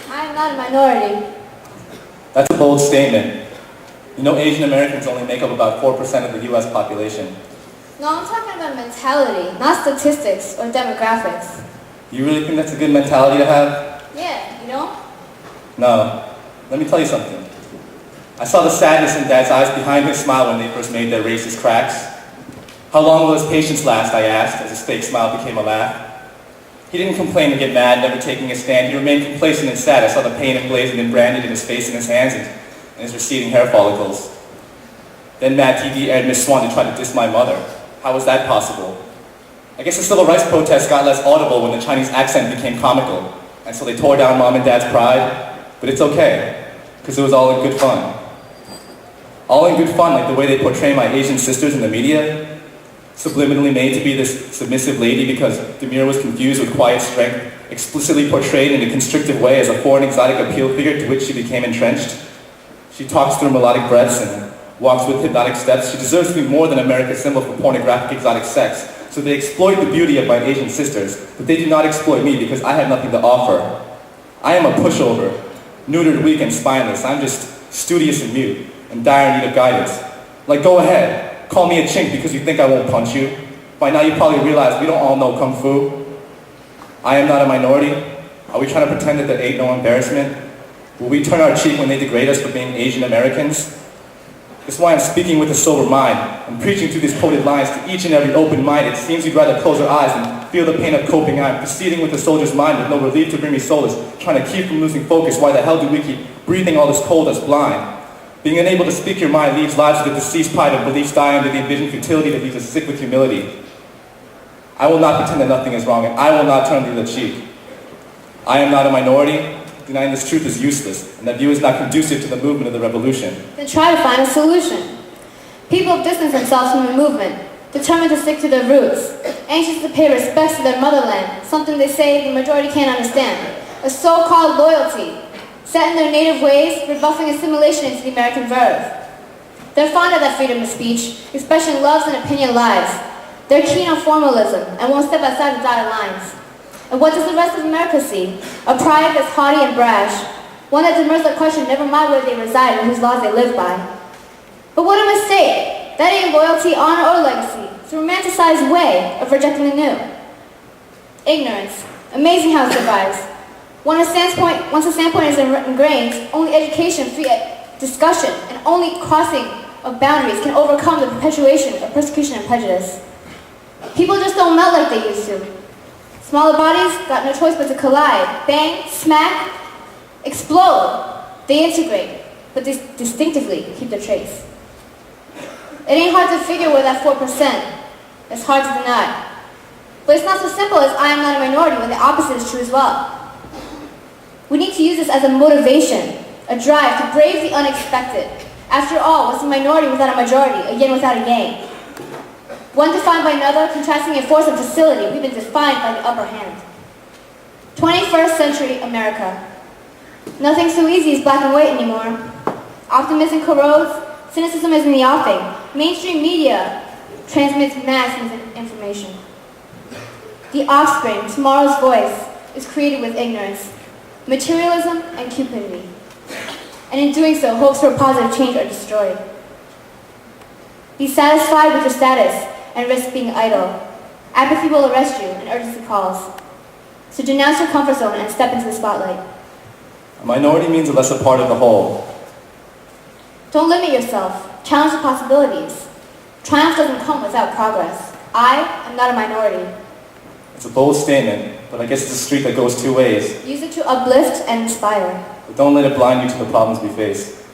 I am not a minority. That's a bold statement. You know Asian Americans only make up about 4% of the US population. No, I'm talking about mentality, not statistics or demographics. You really think that's a good mentality to have? Yeah, you don't? No. Let me tell you something. I saw the sadness in Dad's eyes behind his smile when they first made their racist cracks. How long will his patience last, I asked, as his fake smile became a laugh. He didn't complain and get mad, never taking a stand. He remained complacent and sad. I saw the pain emblazoned and branded in his face and his hands and his receding hair follicles. Then Mad TV aired Miss Swan to try to diss my mother. How was that possible? I guess the civil rights protests got less audible when the Chinese accent became comical, and so they tore down Mom and Dad's pride. But it's okay, because it was all in good fun. All in good fun, like the way they portray my Asian sisters in the media, subliminally made to be this submissive lady because Demure was confused with quiet strength, explicitly portrayed in a constrictive way as a foreign exotic appeal figure to which she became entrenched. She talks through melodic breaths and walks with hypnotic steps. She deserves to be more than America's symbol for pornographic exotic sex. So they exploit the beauty of my Asian sisters, but they do not exploit me because I have nothing to offer. I am a pushover, neutered, weak, and spineless. I'm just studious and mute, in dire need of guidance. Like, go ahead, call me a chink because you think I won't punch you. By now you probably realize we don't all know Kung Fu. I am not a minority. Are we trying to pretend that there ain't no embarrassment? Will we turn our cheek when they degrade us for being Asian Americans? That's why I'm speaking with a sober mind and preaching through these quoted lines to each and every open mind. It seems you'd rather close your eyes and feel the pain of coping. I'm proceeding with a soldier's mind with no relief to bring me solace, trying to keep from losing focus. Why the hell do we keep breathing all this cold us blind? Being unable to speak your mind leaves lives with the deceased pride of beliefs die under the envisioned futility that leaves us sick with humility. I will not pretend that nothing is wrong, and I will not turn the other cheek. I am not a minority. Denying this truth is useless, and that view is not conducive to the movement of the revolution. Then try to find a solution. People have distanced themselves from the movement, determined to stick to their roots, anxious to pay respects to their motherland, something they say the majority can't understand. A so-called loyalty, set in their native ways, rebuffing assimilation into the American verve. They're fond of that freedom of speech, expression loves and opinion lives. They're keen on formalism, and won't step outside the dotted lines. And what does the rest of America see? A pride that's haughty and brash, one that demurs the question never mind where they reside or whose laws they live by. But what a mistake! That ain't loyalty, honor, or legacy. It's a romanticized way of rejecting the new. Ignorance. Amazing how it survives. Once a standpoint is ingrained, only education, free discussion, and only crossing of boundaries can overcome the perpetuation of persecution and prejudice. People just don't melt like they used to. Smaller bodies got no choice but to collide, bang, smack, explode. They integrate, but they distinctively keep their trace. It ain't hard to figure where that 4%. It's hard to deny. But it's not so simple as I am not a minority when the opposite is true as well. We need to use this as a motivation, a drive to brave the unexpected. After all, what's a minority without a majority, a yin without a yang? One defined by another, contrasting a force of facility, we've been defined by the upper hand. 21st century America. Nothing so easy as black and white anymore. Optimism corrodes, cynicism is in the offing. Mainstream media transmits mass information. The offspring, tomorrow's voice, is created with ignorance, materialism, and cupidity. And in doing so, hopes for positive change are destroyed. Be satisfied with your status and risk being idle. Apathy will arrest you and urgency calls. So denounce your comfort zone and step into the spotlight. A minority means a lesser part of the whole. Don't limit yourself. Challenge the possibilities. Triumph doesn't come without progress. I am not a minority. It's a bold statement, but I guess it's a street that goes two ways. Use it to uplift and inspire. But don't let it blind you to the problems we face.